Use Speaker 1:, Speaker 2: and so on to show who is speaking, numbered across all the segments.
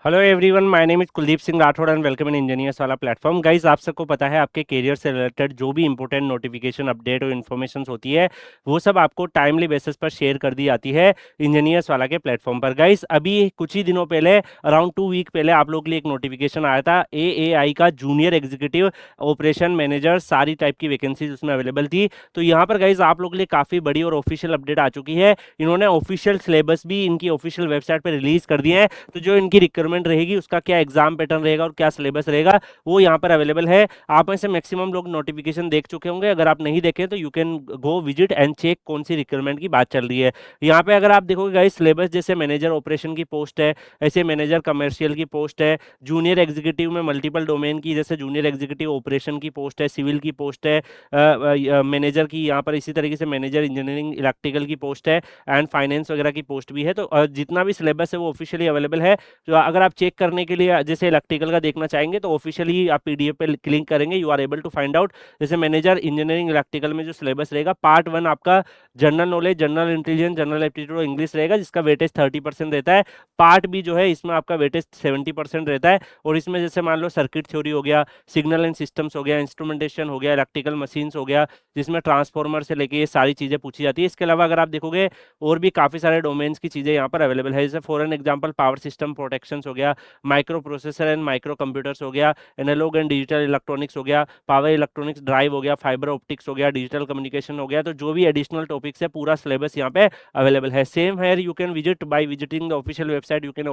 Speaker 1: Hello everyone, my name is Kuldeep Singh Rathore and welcome in engineers वाला platform. Guys, आप सबको पता है आपके करियर से रिलेटेड जो भी इंपॉर्टेंट नोटिफिकेशन, अपडेट और इन्फॉर्मेशन होती है वो सब आपको टाइमली बेसिस पर शेयर कर दी जाती है इंजीनियर्स वाला के प्लेटफॉर्म पर। गाइस, अभी कुछ ही दिनों पहले, अराउंड 2 वीक पहले, आप लोग के लिए एक नोटिफिकेशन आया था एएआई का, जूनियर एग्जीक्यूटिव ऑपरेशन मैनेजर, सारी टाइप की वैकेंसीज उसमें अवेलेबल थी। तो यहाँ पर गाइस आप लोग के लिए काफ़ी बड़ी और ऑफिशियल अपडेट आ चुकी है। इन्होंने ऑफिशियल सिलेबस भी इनकी ऑफिशियल वेबसाइट पर रिलीज कर दिए हैं। तो जो इनकी रिक्वायरमेंट रहेगी, उसका क्या एग्जाम पैटर्न रहेगा और क्या सिलेबस रहेगा, वो यहाँ पर अवेलेबल है। आप में से मैक्सिमम लोग नोटिफिकेशन देख चुके होंगे। अगर आप नहीं देखें तो you can go visit and check कौन सी रिक्वायरमेंट की बात चल रही है। यहाँ पे अगर आप देखोगे गाइस, सिलेबस जैसे मैनेजर ऑपरेशन की पोस्ट है, ऐसे मैनेजर कमर्शियल की पोस्ट है, जूनियर एग्जीक्यूटिव में मल्टीपल डोमेन की, जैसे जूनियर एग्जीक्यूटिव ऑपरेशन की पोस्ट है, सिविल की पोस्ट है, मैनेजर की यहाँ पर इसी तरीके से मैनेजर इंजीनियरिंग इलेक्ट्रिकल की पोस्ट है, एंड फाइनेंस वगैरह की पोस्ट भी है। तो जितना भी सिलेबस है वो ऑफिशियली अवेलेबल है। तो अगर आप चेक करने के लिए जैसे इलेक्ट्रिकल का देखना चाहेंगे तो ऑफिशियली आप पीडीएफ पे क्लिक करेंगे, you are able to find out. जैसे मैनेजर इंजीनियरिंग इलेक्ट्रिकल में जो सिलेबस रहेगा, पार्ट 1 आपका general knowledge, general intelligence, general aptitude और इंग्लिश रहेगा, जिसका वेटेज 30% रहता है। पार्ट बी जो है, इसमें आपका वेटेज 70% रहता है। और इसमें जैसे मान लो सर्किट थ्योरी हो गया, सिग्नल एंड सिस्टम्स हो गया, इंस्ट्रूमेंटेशन हो गया, इलेक्ट्रिकल मशीन्स हो गया, जिसमें ट्रांसफॉर्मर से लेके ये सारी चीजें पूछी जाती है। इसके अलावा अगर आप देखोगे और भी काफी सारे डोमेन्स की चीजें यहाँ पर अवेलेबल है। जैसे for an example power system protections हो गया, micro processor and micro computers हो गया, एनालॉग एंड डिजिटल इलेक्ट्रॉनिक्स हो गया, पावर इलेक्ट्रॉनिक्स ड्राइव हो गया, फाइबर ऑप्टिक्स हो गया, डिजिटल कम्युनिकेशन हो गया। तो जो भी एडिशनल टॉपिक्स है, पूरा सिलेबस यहाँ पे अवेलेबल है। सेम है, you can visit bye visiting the official website. You can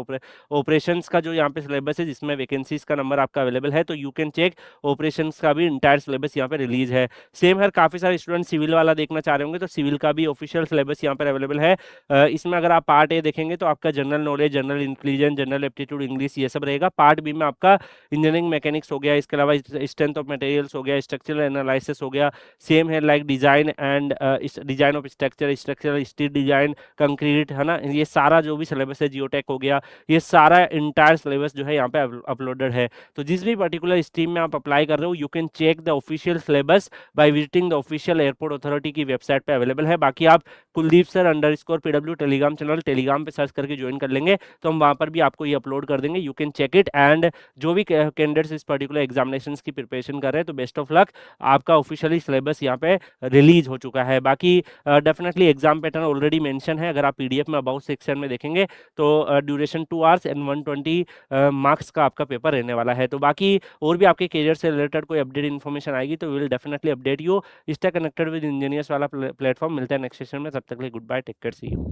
Speaker 1: operations का जो यहाँ पे सिलेबस है, जिसमें वैकेंसीज का नंबर आपका अवेलेबल है, तो यू कैन चेक ऑपरेशंस का भी इंटायर सिलेबस यहाँ पे रिलीज है। सेम है, काफी सारे स्टूडेंट सिविल वाला देखना चाह रहे होंगे तो सिविल का भी ऑफिशियल सिलेबस यहाँ पर अवेलेबल है। इसमें अगर आप पार्ट ए देखेंगे तो आपका general knowledge, general intelligence, general aptitude, English, ये सब रहेगा। पार्ट बी में आपका इंजीनियरिंग मैकेनिक्स हो गया, इसके अलावा स्ट्रेंथ ऑफ मटेरियल्स हो गया, स्ट्रक्चरल एनालिसिस हो गया। सेम है like design and design of structure, structural steel design, concrete, है ना, ये सारा जो भी सिलेबस है, जियोटेक हो गया, ये सारा इंटायर सिलेबस जो है यहाँ पे अपलोडेड है। तो जिस भी पर्टिकुलर स्ट्रीम में आप अप्लाई कर रहे हो, you can check the official syllabus by visiting the official airport authority की वेबसाइट पे अवेलेबल है। बाकी आप Kuldeep sir underscore PW Telegram channel Telegram पे सर्च करके ज्वाइन कर लेंगे, तो हम वहाँ पर भी आपको ये अपलोड कर देंगे। You can check it. And जो भी कैंडिडेट्स इस पर्टिकुलर एग्जामिनेशन की प्रिपरेशन कर रहे हैं, तो बेस्ट ऑफ लक। आपका ऑफिशियली सिलेबस यहाँ पे रिलीज हो चुका है। बाकी definitely exam pattern already mention है। अगर आप पीडीएफ में अबाउट सेक्शन में देखेंगे तो ड्यूरेशन 2 आवर्स एंड 120 मार्क्स का आपका पेपर रहने वाला है। तो बाकी और भी आपके करियर से रिलेटेड कोई अपडेट इन्फॉर्मेशन आएगी तो will definitely update you. Stay connected with engineers वाला प्लेटफॉर्म। मिलता है नेक्स्ट सेशन में, तब तक के लिए goodbye, take care, see you.